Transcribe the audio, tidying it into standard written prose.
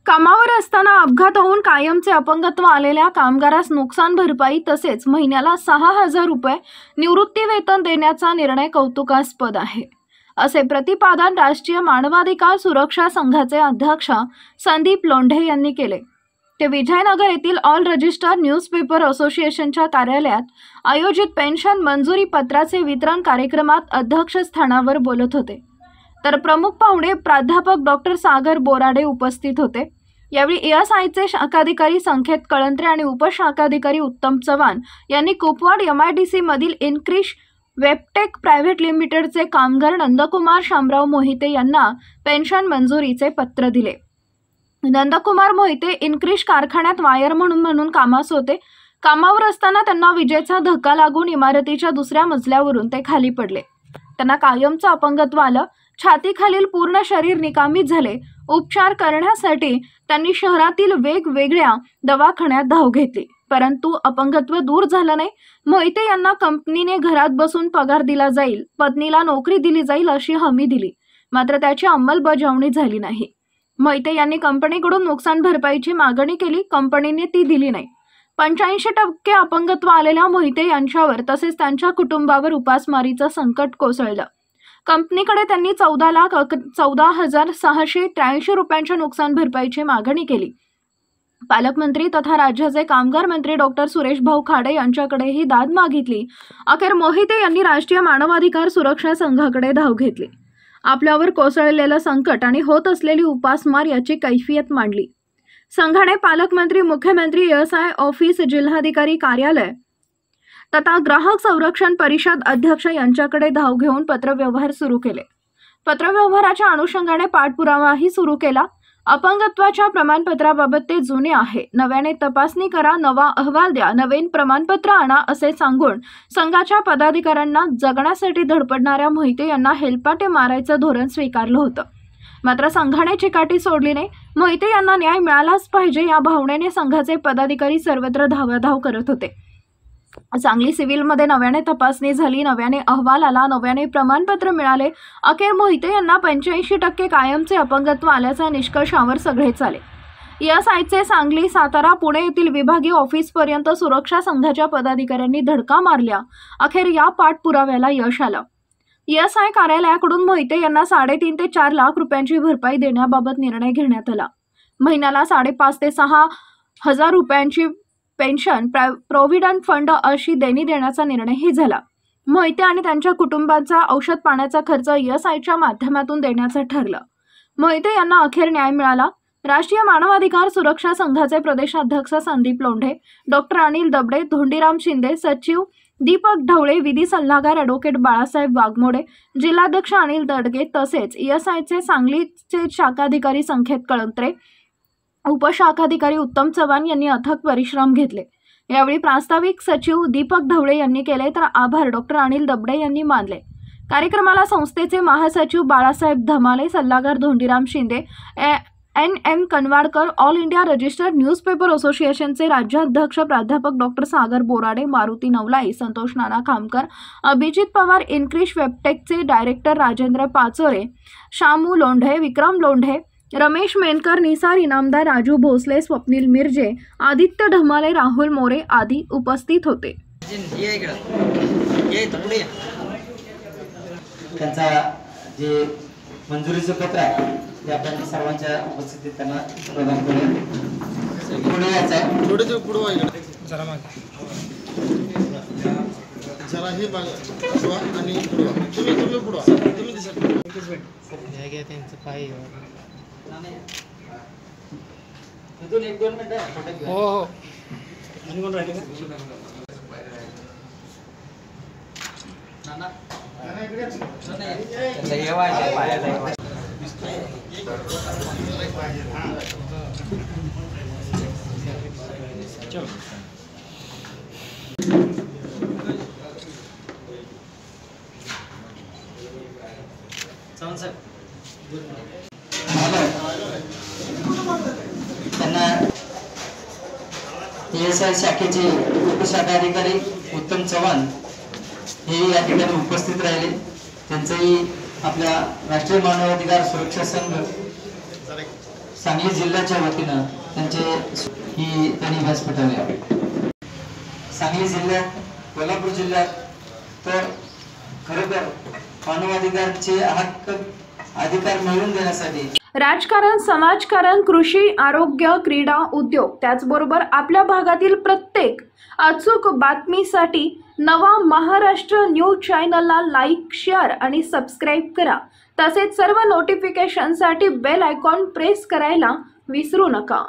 कामावर असताना अपघात होऊन कायमचे अपंगत्व आलेल्या कामगारास नुकसान भरपाई तसेच महिन्याला 6,000 रुपये निवृत्ती वेतन देण्याचा निर्णय कौतुकास्पद आहे, असे प्रतिपादन राष्ट्रीय मानवाधिकार सुरक्षा संघाचे अध्यक्ष संदीप लोंढे यांनी केले। ते विजयनगर येथील ऑल रजिस्टर न्यूजपेपर असोसिएशनच्या कार्यालयात आयोजित पेन्शन मंजुरी पत्राचे वितरण कार्यक्रमात अध्यक्षस्थानावर बोलत होते। तर प्रमुख पाहुणे प्राध्यापक डॉक्टर सागर बोराडे उपस्थित होते। यावेळी ESIचे शाखाधिकारी संकेत कळंत्रे आणि उपशाखाधिकारी उत्तम चव्हाण यांनी कुपवाड MIDC मधील इनक्रिश वेबटेक प्रायव्हेट लिमिटेडचे कामगार नंदकुमार शामराव मोहिते यांना पेन्शन मंजुरीचे पत्र दिले। नंदकुमार मोहिते इनक्रिश कारखान्यात वायर म्हणून कामास होते। कामावर असताना त्यांना विजेचा धक्का लागून इमारतीच्या दुसऱ्या मजल्यावरून ते खाली पडले। त्यांना कायमचं अपंगत्व आलं। छातीखालील पूर्ण शरीर निकामी झाले। उपचार करण्यासाठी त्यांनी शहरातील वेगवेगळ्या दवाखान्यात धाव घेतली, परंतु अपंगत्व दूर झालं नाही। मोहिते यांना कंपनीने घरात बसून पगार दिला जाईल, पत्नीला नोकरी दिली जाईल अशी हमी दिली, मात्र त्याची अंमलबजावणी झाली नाही। मोहिते यांनी कंपनीकडून नुकसान भरपाईची मागणी केली, कंपनीने ती दिली नाही। 85% अपंगत्व आलेल्या मोहिते यांच्यावर तसेच त्यांच्या कुटुंबावर उपासमारीचं संकट कोसळलं। कंपनीकडे त्यांनी 14,683 रुपयांच्या नुकसान भरपाईची मागणी केली। पालकमंत्री तथा राज्याचे कामगार मंत्री डॉक्टर सुरेश भाऊ खाडे यांच्याकडेही दाद मागितली। अखेर मोहिते यांनी राष्ट्रीय मानवाधिकार सुरक्षा संघाकडे धाव घेतली। आपल्यावर कोसळलेलं संकट आणि होत असलेली उपासमार याची कैफियत मांडली। संघाने पालकमंत्री, मुख्यमंत्री, ESI ऑफिस, जिल्हाधिकारी कार्यालय तथा ग्राहक संरक्षण परिषद अध्यक्ष यांच्याकडे धाव घेऊन पत्रव्यवहार सुरू केले। पत्रव्यवहाराच्या अनुषंगाने पाठपुरावाही सुरू केला। अपंगत्वाच्या प्रमाणपत्राबाबत ते जुने आहे, नव्याने तपासणी करा, नवा अहवाल द्या, नवीन प्रमाणपत्र आणा असे सांगून संघाच्या पदाधिकाऱ्यांना जगण्यासाठी धडपडणाऱ्या मोहिते यांना हेलपाटे मारायचं धोरण स्वीकारलं होतं। मात्र संघाने चिकाटी सोडली नाही। मोहिते यांना न्याय मिळालाच पाहिजे या भावनेने संघाचे पदाधिकारी सर्वत्र धावाधाव करत होते। सांगली सिव्हिलमध्ये नव्याने तपासणी झाली, नव्याने अहवाल आला, नव्याने प्रमाणपत्र मिळाले। अखेर मोहिते यांना 85% कायमचे अपंगत्व आल्याच्या निष्कर्षावर सगळेच आले। ESIचे सांगली, सातारा, पुणे येथील विभागीय ऑफिसपर्यंत सुरक्षा संघाच्या पदाधिकाऱ्यांनी धडका मारल्या। अखेर या पाठपुराव्याला यश आलं। ESI कार्यालयाकडून मोहिते यांना 3.5 ते 4 लाख रुपयांची भरपाई देण्याबाबत निर्णय घेण्यात आला। महिन्याला 5.5 ते 6,000 रुपयांची पेन्शन प्रोव्हिडंट फंड अशी देणी देण्याचा निर्णयही झाला। मोहिते आणि त्यांच्या कुटुंबाचा औषध पाण्याचा खर्च ESIच्या माध्यमातून देण्याचं ठरलं। मोहिते यांना अखेर न्याय मिळाला। राष्ट्रीय मानवाधिकार सुरक्षा संघाचे प्रदेशाध्यक्ष संदीप लोंढे, डॉक्टर अनिल दबडे, धोंडीराम शिंदे, सचिव दीपक ढवळे, विधी सल्लागार ॲडव्होकेट बाळासाहेब वाघमोडे, जिल्हाध्यक्ष अनिल दडगे तसेच ESIचे सांगलीचे शाखाधिकारी संकेत कळंत्रे, उपशाखाधिकारी उत्तम चव्हाण यांनी अथक परिश्रम घेतले। यावेळी प्रास्ताविक सचिव दीपक ढवळे यांनी केले, तर आभार डॉक्टर अनिल दबडे यांनी मानले। कार्यक्रमाला संस्थेचे महासचिव बाळासाहेब धमाले, सल्लागार Dhondiram Shinde, NM Kanwadkar, all India register newspaper असोसिएशनचे राज्याध्यक्ष प्राध्यापक डॉक्टर सागर बोराडे, मारुती नवलाई, संतोष नाना खामकर, अभिजित पवार, इनक्रिश वेबटेकचे डायरेक्टर राजेंद्र पाचोरे, शामू लोंढे, विक्रम लोंढे, रमेश मेनकर, निसार इनामदार, राजू भोसले, स्वप्नील मिर्जे, आदित्य ढमाले, राहुल मोरे आदी उपस्थित होते। त्यांचा जे मंजुरीचं पत्र आहे ते आपण सर्वांच्या उपस्थितीत त्यांना प्रदान करूया। पुढे यायचं आहे, थोडे पुढे व्हायला जरा मागे जरा हे पुढवा आणि पुढवा तुम्ही पुढवा तुम्ही दिसत घ्या घ्या त्यांचं पाय इथून 1-2 मिनिटं हो हो आणि कोण राहिले नाना त्यांना ESI शाखेचे उपशाखाधिकारी उत्तम चव्हाण हे या ठिकाणी उपस्थित राहिले। त्यांचंही आपल्या राष्ट्रीय मानवाधिकार सुरक्षा संघ सांगली जिल्ह्याच्या वतीनं ही त्यांनी व्यासपीठावर यावे. सांगली जिल्ह्यात, कोल्हापूर जिल्ह्यात तर खरोखर मानवाधिकारचे हक्क अधिकार मिळवून देण्यासाठी राजकारण, समाजकारण, कृषी, आरोग्य, क्रीडा, उद्योग त्याचबरोबर आपल्या भागातील प्रत्येक अचूक बातमीसाठी नवा महाराष्ट्र न्यूज चॅनलला लाईक, शेअर आणि सबस्क्राईब करा. तसेच सर्व नोटिफिकेशनसाठी बेल आयकॉन प्रेस करायला विसरू नका.